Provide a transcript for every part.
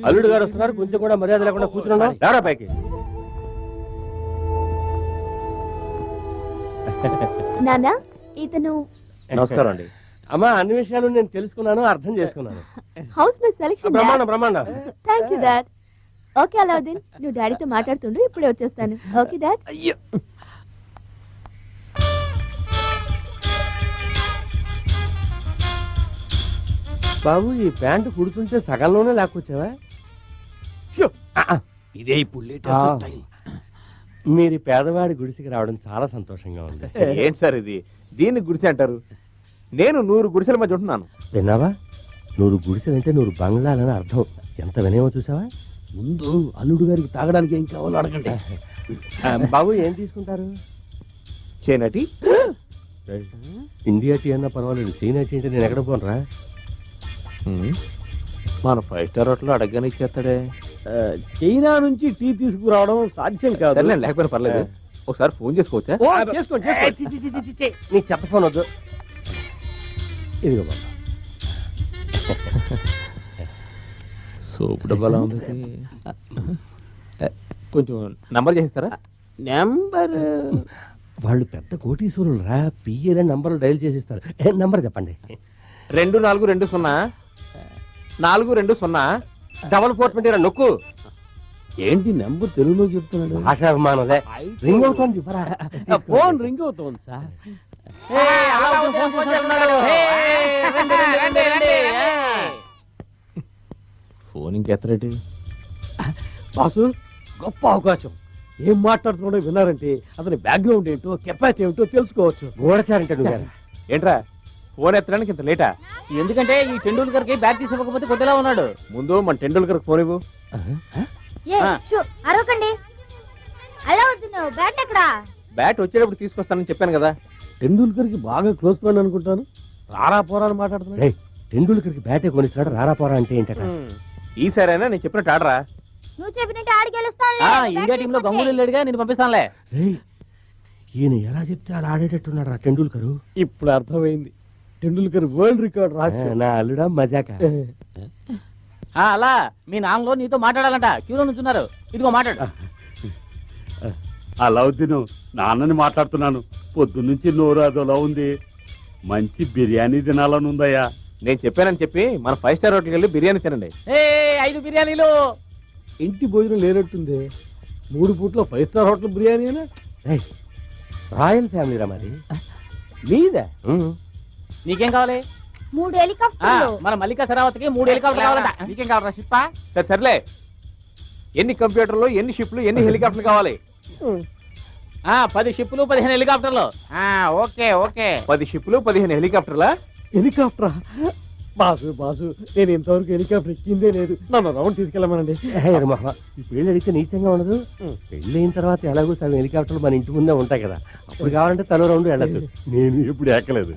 అల్లుడు గారు వస్తున్నారు, కొంచెం కూడా మర్యాద లేకుండా కూర్చున్నాను. రారా పైకి. నానా ఇతను. నమస్కారం అండి. అమ్మా, అన్ని విషయాలు నేను తెలుసుకున్నాను, అర్థం చేసుకున్నాను. Housemate selection. బ్రహ్మాండం బ్రహ్మాండం. Thank you dad. Okay Alauddin, నువ్వు డాడీతో మాట్లాడుతుండు, ఇప్పుడే వచ్చేస్తాను. Okay dad. అయ్యో, బాబు ఈ ప్యాంటు కుడుతుంటే సగంలోనే లాక్కొచ్చావా? ఇదే ఇప్పుడు లేటెస్ట్ స్టైల్. మీరు పేదవాడి గుడిసికి రావడం చాలా సంతోషంగా ఉంది. ఏంటి సార్ ఇది? దీన్ని గుడిసె అంటారు? నేను 100 గుడిసెల మధ్య ఉంటున్నాను. విన్నావా? 100 గుడిసెలంటే 100 బంగ్లాలని అర్థం. ఎంత వినేమో చూసావా? ముందు అల్లుడు గారికి తాగడానికి ఏం కావాలో అడగండి. బాబు ఏం తీసుకుంటారు? చేనటి ఇండియా టీ అన్నా పర్వాలేదు, చైనా టీ అంటే నేను ఎక్కడ పోనరా? మన 5 స్టార్ హోటల్ అడగగానే ఇచ్చేస్తాడే. చైనా నుంచి టీ తీసుకురావడం సాధ్యం కాదు. సరే, లేకపోయినా పర్లేదు. ఒకసారి ఫోన్ చేసుకోవచ్చా? చేసుకోండి. నీకు చెప్ప ఫోన్ వద్దు. ఇదిగో బాబా. సోపు డబ్బాలా ఉంది. కొంచెం నంబర్ చేస్తారా? నెంబర్ వాళ్ళు పెద్ద కోటీశ్వరులు రా, పిఏలే నంబర్లు డైల్ చేసిస్తారు. నంబర్ చెప్పండి. 2420 420. డబల్ 420 నొక్కు. ఏంటి నెంబర్ తెలుగులో చెప్తున్నాడు? భాషాభిమానులే. రింగ్ అవుతోంది, ఇవ్వరా? ఫోన్ రింగ్ అవుతోంది సార్. ఫోన్ ఇంకెత్తరేటి? బాసు, గొప్ప అవకాశం. ఏం మాట్లాడుతున్నాడో విన్నారంటే అతని బ్యాక్గ్రౌండ్ ఏంటో, కెపాసిటీ ఏమిటో తెలుసుకోవచ్చు. గోడచారంటే నువ్వు. ఏంట్రా ఫోన్ ఎత్తడానికి ఇంత లేటా? ఎందుకంటే ఈ టెండూల్కర్ కి బ్యాట్ తీసుకోకపోతే కొట్టేలా ఉన్నాడు. ముందు మన టెండూల్కర్ ఫోన్ ఇవ్వు. అరవకండి. అలావుద్దీన్ బ్యాట్ ఎక్కడా? బ్యాట్ వచ్చేటప్పుడు తీసుకొస్తానని చెప్పాను కదా. టెండూల్కర్ కి బాగా క్లోజ్ ఫ్రెండ్ అనుకుంటాను. రారా పోరా అని మాట్లాడుతున్నాడు. టెండూల్కర్కి బ్యాటే కొనిస్తాడు, రారా పోరా అంటే ఏంటట? ఈసారైనా నేను చెప్పినట్టు ఆడరా. నువ్వు చెప్పినట్టు ఆడికి వెళ్తాను. ఇండియా టీమ్ లో గంగూలీ లేడుగా, నేను పంపిస్తానులే. ఈయన ఎలా చెప్తే అలా ఆడేటట్టున్నాడు రా టెండూల్కర్. ఇప్పుడు అర్థమైంది. టెండూల్కర్ వరల్డ్ రికార్డ్ రాసి. నా అల్లుడా మజాక. అలా మీ నాన్నలో నీతో మాట్లాడాలంట, క్యూలో నుంచున్నారు. ఇదిగో మాట్లాడు. అలావుద్దీను, నాన్నని మాట్లాడుతున్నాను. పొద్దున్నుంచి నోరు అదోలా ఉంది. మంచి బిర్యానీ తినాలని ఉందయ్యా. నేను చెప్పానని చెప్పి మన 5 స్టార్ హోటల్కి వెళ్ళి బిర్యానీ తినండి. 5 బిర్యానీలు. ఇంటి భోజనం లేనట్టుంది. 3 పూట్ల 5 స్టార్ హోటల్ బిర్యానీనా? రాయల్ ఫ్యామిలీ రా మరి. మీదే? నీకేం కావాలి? 3 హెలికాప్టర్లు. మన మల్లికా సరావతికి 3 హెలికాప్టర్లు కావాలంట. నీకేం కావాలరా షిప్పా? సర్లే, ఎన్ని కంప్యూటర్లు, ఎన్ని షిప్లు, ఎన్ని హెలికాప్టర్లు కావాలి? 10 షిప్పులు 15 హెలికాప్టర్లు. Okay okay. 10 షిప్లు 15 హెలికాప్టర్లా? హెలికాప్టరా? బాసు, నేను ఇంతవరకు హెలికాప్టర్ ఎక్కిందే లేదు. నన్ను రౌండ్ తీసుకెళ్ళమనండి. ఈ పెళ్లి అడిగితే నీచంగా ఉండదు. పెళ్లి అయిన తర్వాత ఎలాగో సగం హెలికాప్టర్లు మన ఇంటి ముందే ఉంటాయి కదా, అప్పుడు కావాలంటే తలో రౌండ్ వెళ్ళచ్చు. నేను ఇప్పుడు ఎక్కలేదు.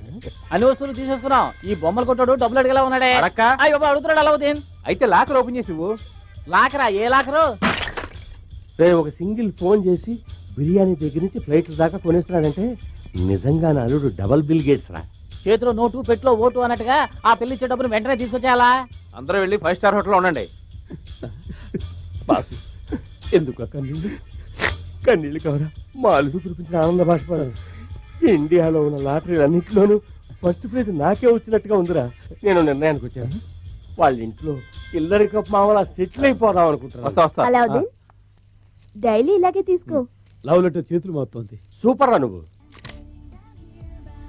అన్ని వస్తువులు తీసేసుకున్నాం. ఈ బొమ్మలు కొట్టాడు డబ్బులు అడిగేలా ఉన్నాడే. అడుగుతున్నాడు అలావుద్దీన్. అయితే లాకర్ ఓపెన్ చేసి ఇవ్వు. లాకరా? ఏ లాకరు? ఒక సింగిల్ ఫోన్ చేసి బిర్యానీ దగ్గర నుంచి ఫ్లైట్ల దాకా కొనేస్తున్నాడంటే నిజంగా నా అల్లుడు డబల్ బిల్ గేట్స్ రా. చేతిలో నోటు, పెట్లో ఓటు అన్నట్టుగా ఆ పెళ్లి ఇచ్చే డబ్బులు వెంటనే తీసుకొచ్చేయాలా? అందరూ వెళ్ళి 5 స్టార్ హోటల్లో ఉండండి. బాసు, ఎందుకు కన్నీళ్ళు కవరా? మా అల్లుడు కురిపించిన ఆనంద బాష్పాలు. ఇండియాలో ఉన్న లాటరీలు అన్నింటిలోనూ ఫస్ట్ ప్రైజ్ నాకే వచ్చినట్టుగా ఉందిరా. నేను నిర్ణయానికి వచ్చాను, వాళ్ళ ఇంట్లో ఇల్లరిక మామూలు సెటిల్ అయిపోదాం అనుకుంటున్నా. అలావుద్దీన్, డైలీ ఇలాగే తీసుకో. లవ్ లెటర్ చేతులు మారుతోంది. సూపర్ రా నువ్వు.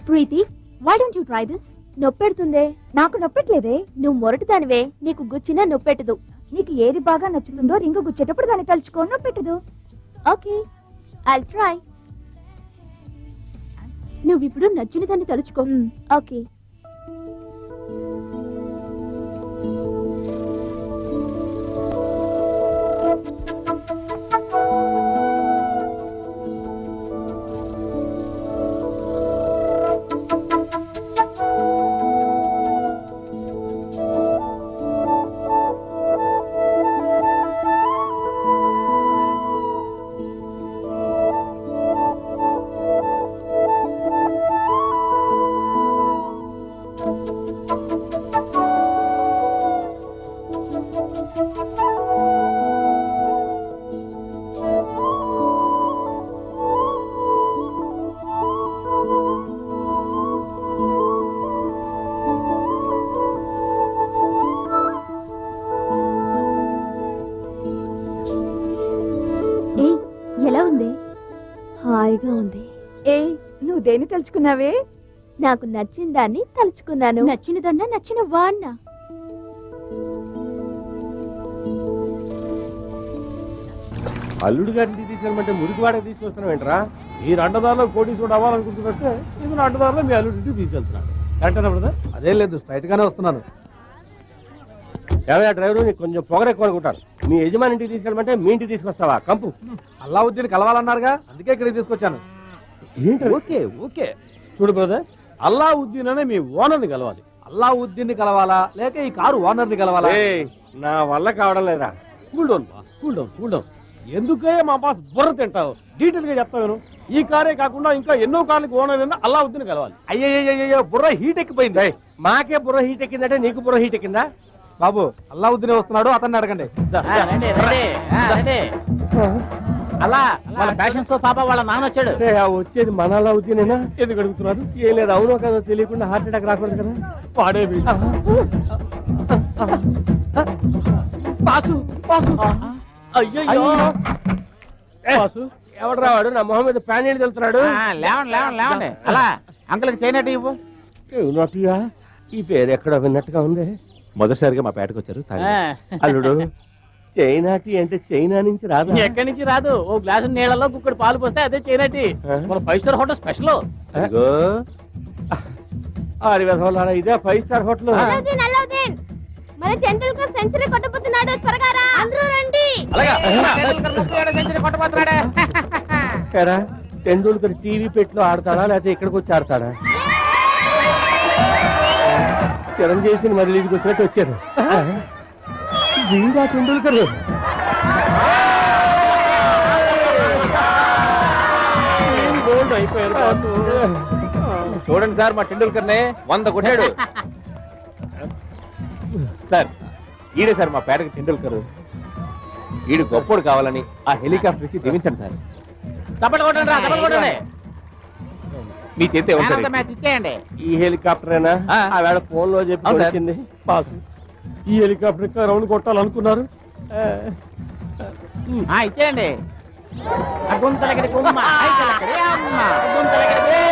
ప్రీతి, why don't you try this? నొప్పెడుతుందే. నాకు నొప్పెట్లేదే. నువ్వు మొరటిదానివే, నీకు గుచ్చినా నొప్పెట్టదు. నీకు ఏది బాగా నచ్చుతుందో రింగు గుచ్చేటప్పుడు దాన్ని తలుచుకో, నొప్పెట్టదు. Okay, I'll try. నువ్వు ఇప్పుడు నచ్చిన దాన్ని తలుచుకో. ఓకే. ఏయ్, ఎలా ఉంది? హాయిగా ఉంది. ఏ నువ్వు దేన్ని తలుచుకున్నావే? నాకు నచ్చిన దాన్ని తలుచుకున్నాను. నచ్చినదన్నా నచ్చిన వాడినా? అల్లుడు గారిని తీసుకెళ్ళమంటే మురికివాడకి తీసుకొస్తున్నావు ఏంట్రా? మీరు అండదారిలో కోటీశ్వరుడు అవ్వాలనుకుంటున్నట్టే నేను అండదారిలో మీ అల్లుడింటికి తీసుకెళ్తున్నాను. కరెక్టేనా బ్రదర్? అదేం లేదు, స్ట్రైట్ గానే వస్తున్నాను. ఏవయ్యా డ్రైవరు, నీకు కొంచెం పొగరు ఎక్కువ అనుకుంటాను. మీ యజమాని ఇంటికి తీసుకెళ్ళమంటే మీ ఇంటికి తీసుకొస్తావా? కంపు. అల్లావుద్దీన్ కలవాలన్నారుగా, అందుకే ఇక్కడికి తీసుకొచ్చాను. ఏంటి? ఓకే ఓకే చూడు బ్రదర్, అల్లావుద్దీన్ అనే మీ ఓనర్ని కలవాలి. అల్లావుద్దీన్ ని కలవాలా లేక ఈ కారు ఓనర్ ని కలవాలా? ఏయ్, నా వల్ల కావడం లేదా? Cool down boss, cool down cool down. ఎందుకయ్యా మా బాస్ బుర్ర తింటావు? డీటెయిల్ గా చెప్తాను. ఈ కారే కాకుండా ఇంకా ఎన్నో కార్లకు ఓనర్ అయినా అల్లావుద్దీన్ కలవాలి. అయ్యయ్యో, బుర్ర హీట్ ఎక్కిపోయింది. ఏయ్, మాకే బుర్ర హీట్ ఎక్కిందంటే నీకు బుర్ర హీట్ ఎక్కిందా? బాబు, అల్లావుద్దీన్ వస్తున్నాడు, అతన్ని అడగండి. అలా వాళ్ళ ఫ్యాషన్ షో పాప వాళ్ళ నాన్న వచ్చాడు. ఏయ్, ఆ వచ్చేది మన అవుతేనేనా? ఎందుకు అడుగుతున్నారు? ఏం లేదు, అవునో కదా తెలియకుండా హార్ట్ అటాక్ రాకూడదు కదా. పాడే బాసు బాసు అయ్యో బాసు ఎవడరా వాడు నా మొహం మీద ప్యాన్ నీళ్ళు తెలుతున్నాడు? లేవండి అలా అంకుల్కి చేయనట్టు ఇవ్వు. నటుగా ఈ పేరు ఎక్కడ విన్నట్టుగా ఉంది. మొదటిసారిగా మా పేటకు వచ్చారు. అల్లుడు, చైనాటి అంటే చైనా నుంచి రాదు. ఎక్కడి నుంచి రాదు. ఓ గ్లాసు నీళ్ళలో కుక్కడు పాలు పోస్తే అదే చేయనట్టు. మన 5 స్టార్ హోటల్ స్పెషల్. ఆరి విధంగా ఇదే 5 స్టార్ హోటల్. అల్లావుద్దీన్, అల్లావుద్దీన్, మన టెండూల్కర్ సెంచరీ కొట్టబోతున్నాడు. త్వరగా రా, అందరూ రండి. సెంచరీ కొట్టబోతున్నాడే. ఎరా, టెండూల్కర్ టీవీ పెట్లో ఆడతాడా లేకపోతే ఇక్కడికి వచ్చి ఆడతాడా? చిరంజీవి మరి లీజుకి వచ్చినట్టు వచ్చారు. వీడా టెండూల్కర్? చూడండి సార్, మా టెండూల్కర్ నే 100 కొట్టాడు. సార్, ఈడే సార్ మా పేటకి టెండూల్కర్. ఈడు గొప్పోడు కావాలని ఆ హెలికాప్టర్ ఇచ్చి దిగించండి సార్. చప్పట్లు కొట్టండి రా, చప్పట్లు కొట్టండి. మీ చేతి Man of the match ఇచ్చేయండి. ఈ హెలికాప్టరేనా? ఆ వేళ ఫోన్ లో చెప్పి అవును సార్. వచ్చింది. బాసు ఈ హెలికాప్టర్ ఇంకా రౌండ్ కొట్టాలనుకున్నారు. ఇచ్చేయండి. గుంతలకి గుమ్మ, ఐతలకి అమ్మ, గుంతలకి.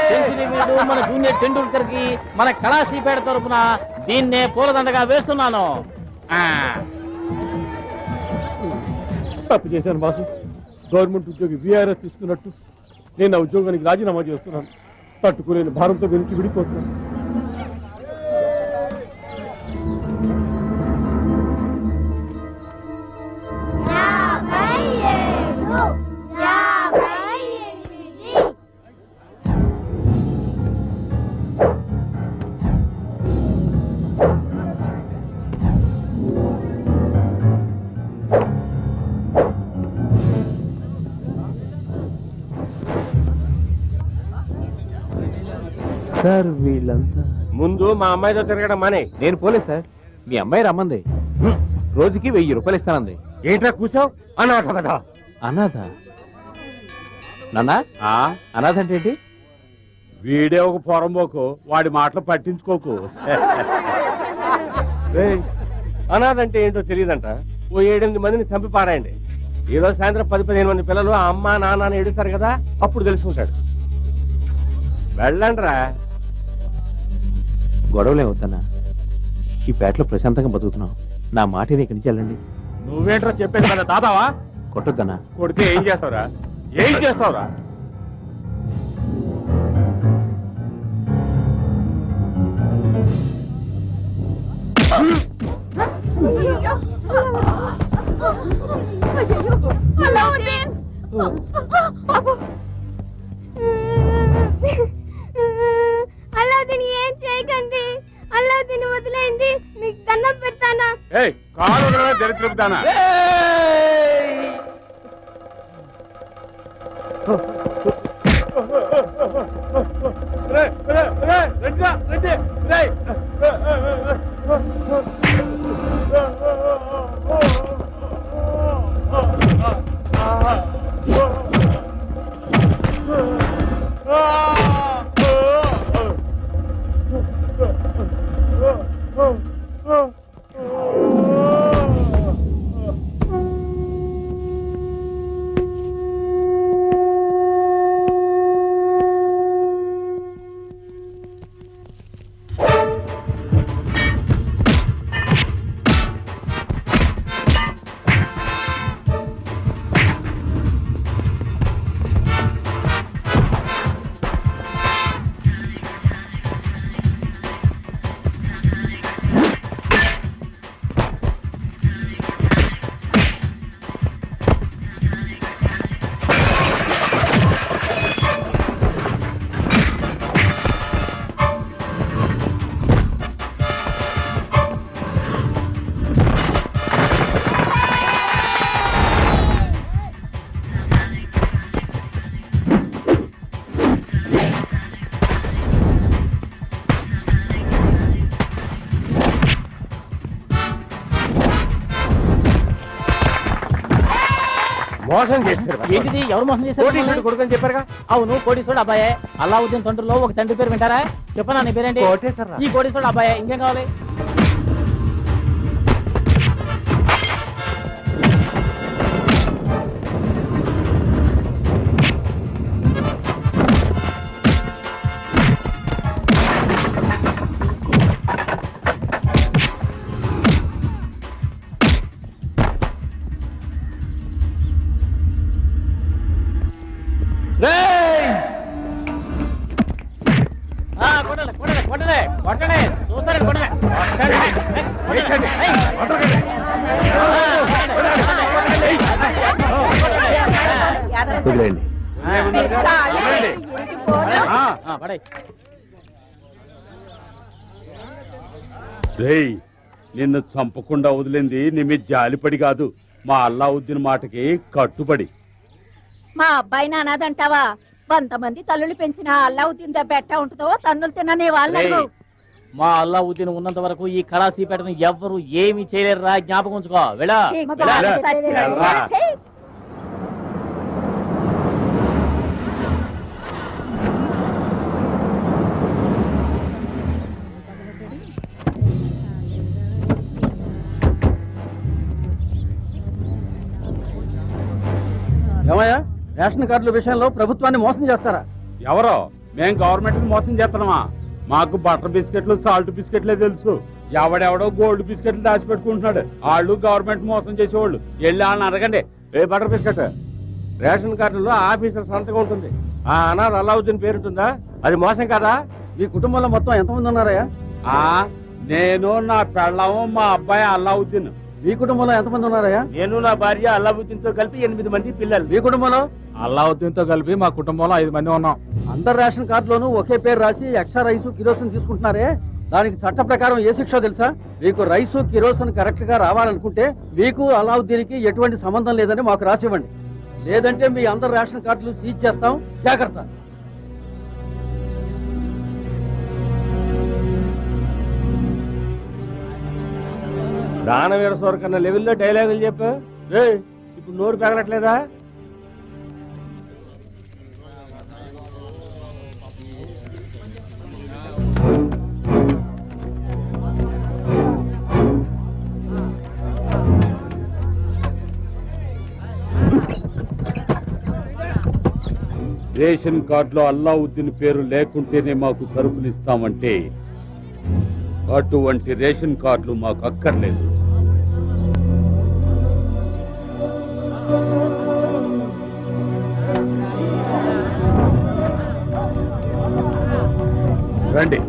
సెంచరీ వీడు మన జూనియర్ టెండూల్కర్ కి మన కళాశ్రీపేట తరపున దీన్నే పూలదండగా వేస్తున్నాను. తప్పు చేశాను బాసు. గవర్నమెంట్ ఉద్యోగి విఆర్ఎస్ తీసుకున్నట్టు నేను ఆ ఉద్యోగానికి రాజీనామా చేస్తున్నాను. తట్టుకోలేని భారంతో వెనక్కి విడిపోతున్నాను. సార్ వీళ్ళంతా ముందు మా అమ్మాయితో తిరగడం మానే. నేను పోలే సార్, మీ అమ్మాయి రమ్మంది. రోజుకి 1000 రూపాయలు ఇస్తానంది. ఏంట్రా కూర్చో? అనాథ కదా. అనాథ? నాన్న, అనాథ అంటే ఏంటి? వీడే ఒక పొరంబోకు, వాడి మాటలు పట్టించుకోకు. ఏయ్, అనాథ అంటే ఏంటో తెలియదంట. ఓ 7-8 మందిని చంపి పారాయండి. ఈ రోజు సాయంత్రం 10-15 మంది పిల్లలు ఆ అమ్మ నాన్న అని ఏడుస్తారు కదా, అప్పుడు తెలుసుకుంటాడు. వెళ్ళండి రా. గొడవలే అవుతానా? ఈ పేటలో ప్రశాంతంగా బతుకుతున్నావు. నా మాటని ఇక్కడి నుంచి వెళ్ళండి. నువ్వేంట్రా చెప్పేది కదా దాదావా? కొట్టొద్దన్నా. కొడితే ఏం చేస్తావురా? ఏం చేస్తావురా? అల్లావుద్దీన్, అల్లావుద్దీన్, ఏం చేయకండి. అల్లావుద్దీన్ వదిలేయండి, మీకు దండం పెడతానా. ఏయ్, కాలు దరిద్రపుతానా? రండి. మోసం చేస్తారు ఏంటిది ఎవరు మోసం చేశారు కోటీశ్వరుడు మిమ్మల్ని? కొడుకు అని చెప్పారుగా. అవును కోటీశ్వరుడు అబ్బాయే. అల్లావుద్దీన్ తండ్రిలో ఒక తండ్రి పేరు వింటారా? చెప్పనా నీ పేరేంటి? కోటేశ్వరరా. ఈ కోటీశ్వరుడు అబ్బాయే. ఇంకేం కావాలి? కొట్టండి కొట్టండి కొట్టండి కొట్టండి చూస్తారండి కొట్టండి కొట్టండి వదిలేయండి. పడే రేయ్ నిన్ను చంపకుండా వదిలింది నీ మీద జాలిపడి కాదు, మా అల్లావుద్దీన్ మాటకి కట్టుబడి. మా అబ్బాయిని అనాదంటావా? 100 మంది తల్లులు పెంచిన అల్లావుద్దీన్ దెబ్బ ఎట్టా ఉంటుందో తన్నులు తిననే వాళ్ళు. మా అల్లావుద్దీన్ ఉన్నంత వరకు ఈ కళాసీపేటను ఎవ్వరు ఏమీ చేయలేరురా, జ్ఞాపకం ఉంచుకో. వెళ్ళా ఏమయ్యా, రేషన్ కార్డుల విషయంలో ప్రభుత్వాన్ని మోసం చేస్తారా? ఎవరో మేం గవర్నమెంట్ మోసం చేస్తున్నామా? మాకు బటర్ బిస్కెట్లు సాల్ట్ బిస్కెట్లే తెలుసు. ఎవడెవడో గోల్డ్ బిస్కెట్లు దాచిపెట్టుకుంటున్నాడు. వాళ్ళు గవర్నమెంట్ మోసం చేసేవాళ్ళు. వెళ్ళి వాళ్ళని అడగండి. ఏ బటర్ బిస్కెట్ రేషన్ కార్డులో ఆఫీసర్ సంతకం ఉంటుంది. ఆ అనాథ అల్లావుద్దీన్ పేరుంటుందా? అది మోసం కాదా? మీ కుటుంబంలో మొత్తం ఎంతమంది ఉన్నారయ్యా? నేను నా పెళ్ళాము మా అబ్బాయి అల్లావుద్దీన్. మీ కుటుంబంలో ఎంతమంది ఉన్నారయ్యా? నేను నా భార్య అల్లావుద్దీన్ తో కలిపి 8 మంది పిల్లలు. మీ కుటుంబంలో? అల్లావుద్దీన్ తో కలిపి మా కుటుంబంలో 5 మంది ఉన్నాం. అందరు రేషన్ కార్డులోనూ ఒకే పేరు రాసి ఎక్స్ట్రా రైసు కిరోసిన్ తీసుకుంటున్నారే, దానికి చట్ట ప్రకారం ఏ శిక్ష తెలుసా? మీకు రైసు కిరోసిన్ కరెక్ట్ గా రావాలనుకుంటే మీకు అల్లావుద్దీన్కి ఎటువంటి సంబంధం లేదని మాకు రాసివ్వండి. లేదంటే మీ అందరు రేషన్ కార్డులు సీజ్ చేస్తాం. జాగ్రత్త. దానవీర సోర కన్నా లెవెల్లో డైలాగులు చెప్పు. ఇప్పుడు నోరు పెగలట్లేదా? రేషన్ కార్డులో అల్లావుద్దీన్ పేరు లేకుంటేనే మాకు సరుకులు ఇస్తామంటే అటువంటి రేషన్ కార్డులు మాకు అక్కర్లేదు. రండి.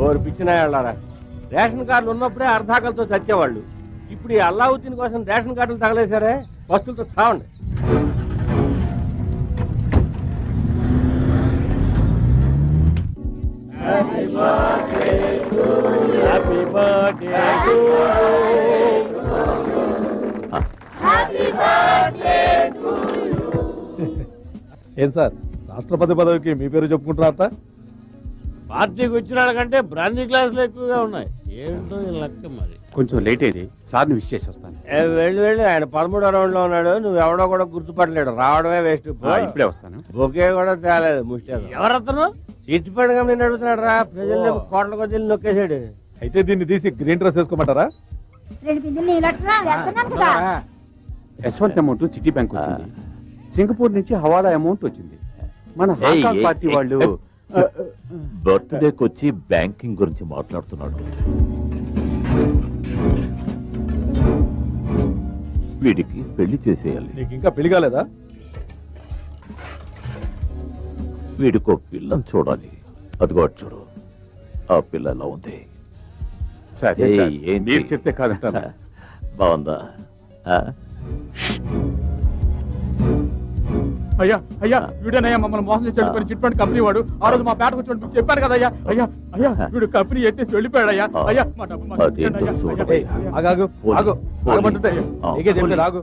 ఓరు పిచ్చినా వెళ్ళారా? రేషన్ కార్డులు ఉన్నప్పుడే అర్ధాకలతో చచ్చేవాళ్ళు. ఇప్పుడు ఈ అల్లావుద్దీన్ కోసం రేషన్ కార్డులు తగలేశారే, వస్తువులతో చావండి. ఏం సార్, రాష్ట్రపతి పదవికి మీ పేరు చెప్పుకుంటున్నారా? పార్టీకి వచ్చిన కంటే బ్రాందీ గ్లాసులు ఎక్కువగా ఉన్నాయి. ఏంటో ఈ లెక్క మరి. కొంచెం లేట్ అయింది, సార్ని విష్ చేసి వస్తాను. వెళ్ళి ఆయన 13వ రౌండ్ లో ఉన్నాడు. నువ్వు ఎవడో కూడా గుర్తుపట్టలేడు. రావడమే వేస్ట్. ఇప్పుడే వస్తాను. బొకే కూడా తేలేదు. ముష్టి ఎవరతను చిట్టుపడి నేను అడుగుతున్నాడు రా. ప్రజల్లో కోట్ల కొద్ది నొక్కేసాడు. అయితే దీన్ని తీసి గ్రీన్ డ్రెస్ వేసుకోమంటారా? యశ్వంత్ అమౌంట్ సిటీ బ్యాంక్ వచ్చింది. సింగపూర్ నుంచి హవాలా అమౌంట్ వచ్చింది. మన హాంకాంగ్ పార్టీ వాళ్ళు బర్త్డేకి వచ్చి బ్యాంకింగ్ గురించి మాట్లాడుతున్నాడు. వీడికి పెళ్లి చేసేయాలి. నీకు ఇంకా పెళ్లి కాలేదా? వీడికో పిల్లని చూడాలి. అదిగో చూడు, ఆ పిల్ల ఎలా ఉంది? సరే సార్, మీరు చెప్తే కాదంటారా? బాగుందా? అయ్యా అయ్యా, వీడేనయ్యా మమ్మల్ని మోసం చేసి వెళ్ళిపోయిన చిట్ ఫండ్ కంపెనీ వాడు. ఆ రోజు మా పేటకు వచ్చి మీకు చెప్పాను కదా అయ్యా. అయ్యా అయ్యా, వీడు కంపెనీ ఎత్తేసి వెళ్ళిపోయాడు అయ్యా. అయ్యా మా డబ్బు మాకు ఇచ్చేయండి అయ్యా. ఆగు ఆగు ఆగు, ఆగమంటుంటే నీకే చెప్పలేదు. ఆగు.